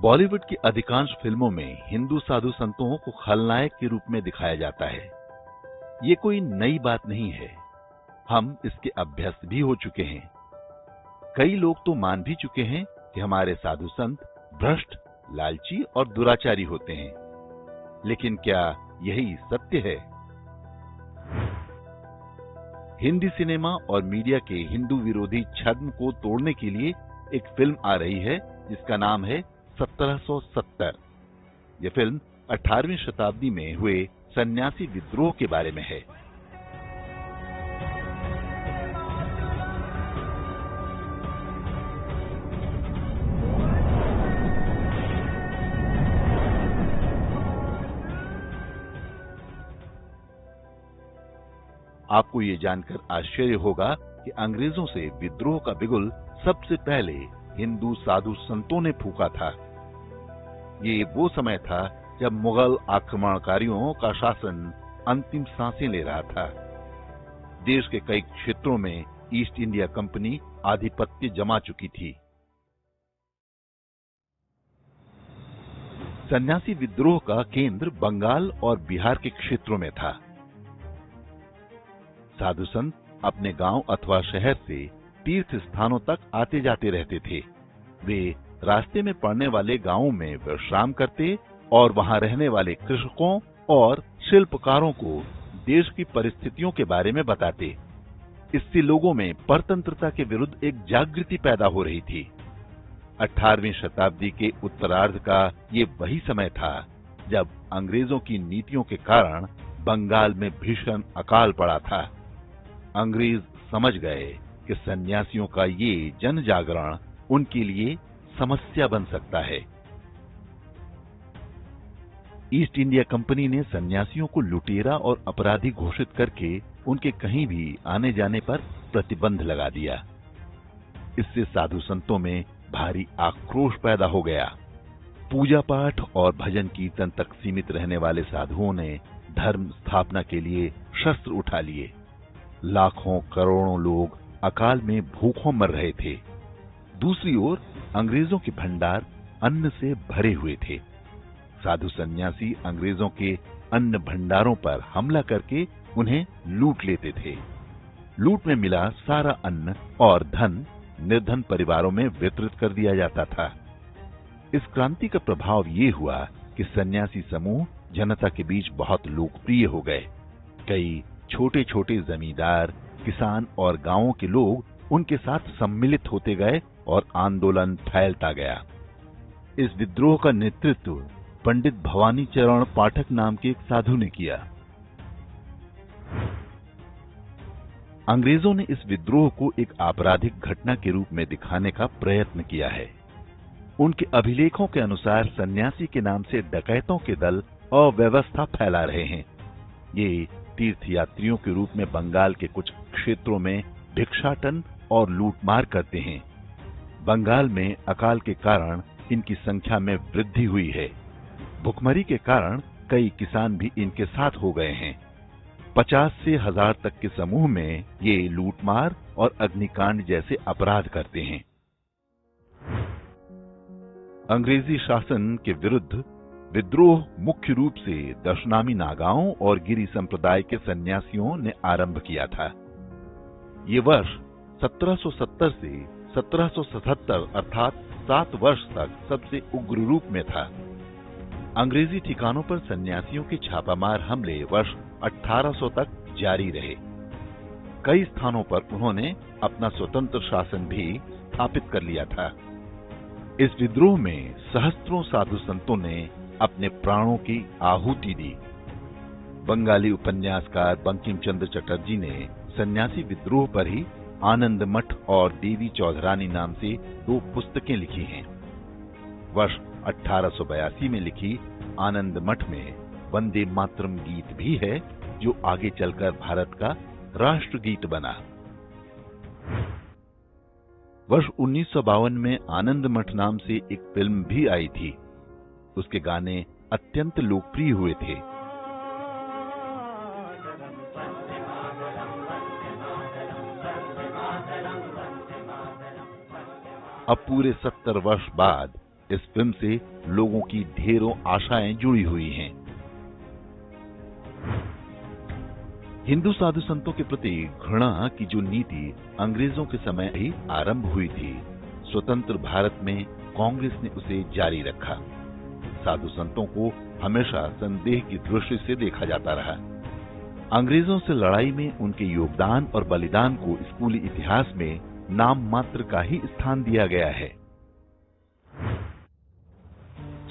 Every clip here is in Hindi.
बॉलीवुड की अधिकांश फिल्मों में हिंदू साधु संतों को खलनायक के रूप में दिखाया जाता है। ये कोई नई बात नहीं है, हम इसके अभ्यस्त भी हो चुके हैं। कई लोग तो मान भी चुके हैं कि हमारे साधु संत भ्रष्ट, लालची और दुराचारी होते हैं। लेकिन क्या यही सत्य है? हिंदी सिनेमा और मीडिया के हिंदू विरोधी छद्म को तोड़ने के लिए एक फिल्म आ रही है जिसका नाम है 1770। यह फिल्म 18वीं शताब्दी में हुए सन्यासी विद्रोह के बारे में है। आपको ये जानकर आश्चर्य होगा कि अंग्रेजों से विद्रोह का बिगुल सबसे पहले हिंदू साधु संतों ने फूंका था। ये वो समय था जब मुगल आक्रमणकारियों का शासन अंतिम सांसें ले रहा था। देश के कई क्षेत्रों में ईस्ट इंडिया कंपनी आधिपत्य जमा चुकी थी। सन्यासी विद्रोह का केंद्र बंगाल और बिहार के क्षेत्रों में था। साधु संत अपने गांव अथवा शहर से तीर्थ स्थानों तक आते जाते रहते थे। वे रास्ते में पड़ने वाले गांवों में विश्राम करते और वहां रहने वाले कृषकों और शिल्पकारों को देश की परिस्थितियों के बारे में बताते। इससे लोगों में परतंत्रता के विरुद्ध एक जागृति पैदा हो रही थी। 18वीं शताब्दी के उत्तरार्ध का ये वही समय था जब अंग्रेजों की नीतियों के कारण बंगाल में भीषण अकाल पड़ा था। अंग्रेज समझ गए कि सन्यासियों का ये जन जागरण उनके लिए समस्या बन सकता है। ईस्ट इंडिया कंपनी ने सन्यासियों को लुटेरा और अपराधी घोषित करके उनके कहीं भी आने जाने पर प्रतिबंध लगा दिया। इससे साधु संतों में भारी आक्रोश पैदा हो गया। पूजा पाठ और भजन कीर्तन तक सीमित रहने वाले साधुओं ने धर्म स्थापना के लिए शस्त्र उठा लिए। लाखों करोड़ों लोग अकाल में भूखों मर रहे थे। दूसरी ओर अंग्रेजों के भंडार अन्न से भरे हुए थे। साधु सन्यासी अंग्रेजों के अन्न भंडारों पर हमला करके उन्हें लूट लेते थे। लूट में मिला सारा अन्न और धन निर्धन परिवारों में वितरित कर दिया जाता था। इस क्रांति का प्रभाव ये हुआ कि सन्यासी समूह जनता के बीच बहुत लोकप्रिय हो गए। कई छोटे छोटे जमींदार, किसान और गांवों के लोग उनके साथ सम्मिलित होते गए और आंदोलन फैलता गया। इस विद्रोह का नेतृत्व पंडित भवानी चरण पाठक नाम के एक साधु ने किया। अंग्रेजों ने इस विद्रोह को एक आपराधिक घटना के रूप में दिखाने का प्रयत्न किया है। उनके अभिलेखों के अनुसार सन्यासी के नाम से डकैतों के दल अव्यवस्था फैला रहे हैं। ये तीर्थयात्रियों के रूप में बंगाल के कुछ क्षेत्रों में भिक्षाटन और लूटमार करते हैं। बंगाल में अकाल के कारण इनकी संख्या में वृद्धि हुई है। भुखमरी के कारण कई किसान भी इनके साथ हो गए हैं। 50 से 1000 तक के समूह में ये लूटमार और अग्निकांड जैसे अपराध करते हैं। अंग्रेजी शासन के विरुद्ध विद्रोह मुख्य रूप से दशनामी नागाओं और गिरी संप्रदाय के सन्यासियों ने आरंभ किया था। ये वर्ष 1770 से 1777 अर्थात 7 वर्ष तक सबसे उग्र रूप में था। अंग्रेजी ठिकानों पर सन्यासियों के छापामार हमले वर्ष 1800 तक जारी रहे। कई स्थानों पर उन्होंने अपना स्वतंत्र शासन भी स्थापित कर लिया था। इस विद्रोह में सहस्त्रों साधु संतों ने अपने प्राणों की आहुति दी। बंगाली उपन्यासकार बंकिम चंद्र चटर्जी ने सन्यासी विद्रोह पर ही आनंद मठ और देवी चौधरानी नाम से 2 पुस्तकें लिखी हैं। वर्ष 1882 में लिखी आनंद मठ में वंदे मातरम गीत भी है, जो आगे चलकर भारत का राष्ट्रगीत बना। वर्ष 1952 में आनंद मठ नाम से एक फिल्म भी आई थी। उसके गाने अत्यंत लोकप्रिय हुए थे। अब पूरे 70 वर्ष बाद इस फिल्म से लोगों की ढेरों आशाएं जुड़ी हुई हैं। हिंदू साधु संतों के प्रति घृणा की जो नीति अंग्रेजों के समय ही आरंभ हुई थी, स्वतंत्र भारत में कांग्रेस ने उसे जारी रखा। साधु संतों को हमेशा संदेह की दृष्टि से देखा जाता रहा। अंग्रेजों से लड़ाई में उनके योगदान और बलिदान को स्कूली इतिहास में नाम मात्र का ही स्थान दिया गया है।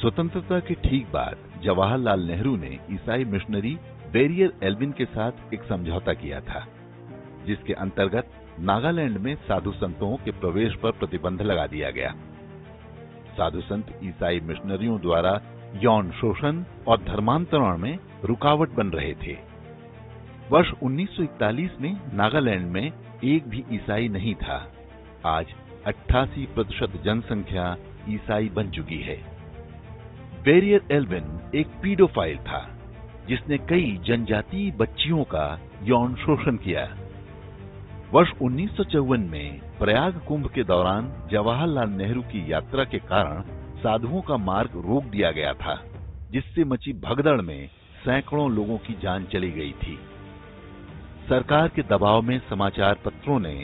स्वतंत्रता के ठीक बाद जवाहरलाल नेहरू ने ईसाई मिशनरी बैरियर एल्विन के साथ एक समझौता किया था, जिसके अंतर्गत नागालैंड में साधु संतों के प्रवेश पर प्रतिबंध लगा दिया गया। साधु संत ईसाई मिशनरियों द्वारा यौन शोषण और धर्मांतरण में रुकावट बन रहे थे। वर्ष 1941 में नागालैंड में एक भी ईसाई नहीं था। आज 88% जनसंख्या ईसाई बन चुकी है। बैरियर एल्विन एक पीडोफाइल था, जिसने कई जनजातीय बच्चियों का यौन शोषण किया। वर्ष 1954 में प्रयाग कुंभ के दौरान जवाहरलाल नेहरू की यात्रा के कारण साधुओं का मार्ग रोक दिया गया था, जिससे मची भगदड़ में सैकड़ों लोगों की जान चली गई थी। सरकार के दबाव में समाचार पत्रों ने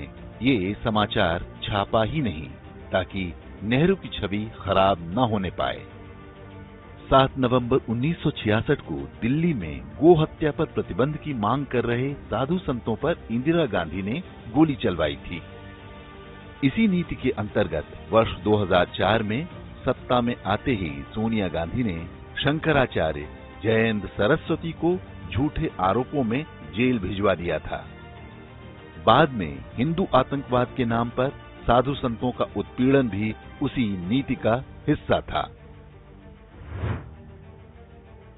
ये समाचार छापा ही नहीं, ताकि नेहरू की छवि खराब न होने पाए। 7 नवंबर 1966 को दिल्ली में गो हत्या पर प्रतिबंध की मांग कर रहे साधु संतों पर इंदिरा गांधी ने गोली चलवाई थी। इसी नीति के अंतर्गत वर्ष 2004 में सत्ता में आते ही सोनिया गांधी ने शंकराचार्य जयेंद्र सरस्वती को झूठे आरोपों में जेल भिजवा दिया था। बाद में हिंदू आतंकवाद के नाम पर साधु संतों का उत्पीड़न भी उसी नीति का हिस्सा था।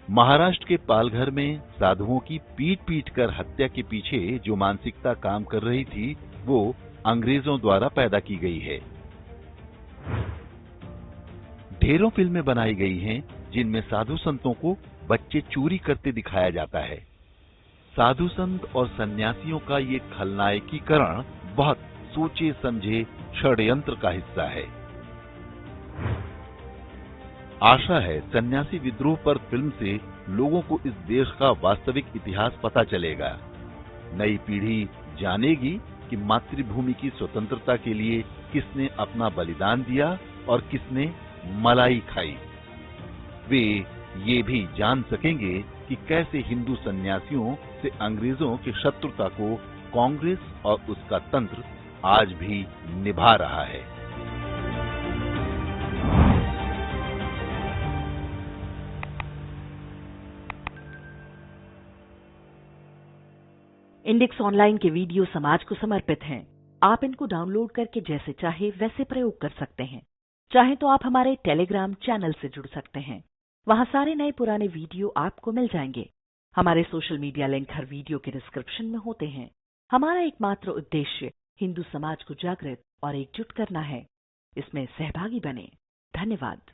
महाराष्ट्र के पालघर में साधुओं की पीट पीट कर हत्या के पीछे जो मानसिकता काम कर रही थी, वो अंग्रेजों द्वारा पैदा की गई है। ढेरों फिल्में बनाई गई हैं, जिनमें साधु संतों को बच्चे चोरी करते दिखाया जाता है। साधु संत और सन्यासियों का ये खलनायकीकरण बहुत सोचे समझे षड्यंत्र का हिस्सा है। आशा है सन्यासी विद्रोह पर फिल्म से लोगों को इस देश का वास्तविक इतिहास पता चलेगा। नई पीढ़ी जानेगी कि मातृभूमि की स्वतंत्रता के लिए किसने अपना बलिदान दिया और किसने मलाई खाई। वे ये भी जान सकेंगे कि कैसे हिंदू सन्यासियों से अंग्रेजों की शत्रुता को कांग्रेस और उसका तंत्र आज भी निभा रहा है। इंडेक्स ऑनलाइन के वीडियो समाज को समर्पित हैं। आप इनको डाउनलोड करके जैसे चाहे वैसे प्रयोग कर सकते हैं। चाहे तो आप हमारे टेलीग्राम चैनल से जुड़ सकते हैं। वहां सारे नए पुराने वीडियो आपको मिल जाएंगे। हमारे सोशल मीडिया लिंक हर वीडियो के डिस्क्रिप्शन में होते हैं। हमारा एकमात्र उद्देश्य हिंदू समाज को जागृत और एकजुट करना है। इसमें सहभागी बने। धन्यवाद।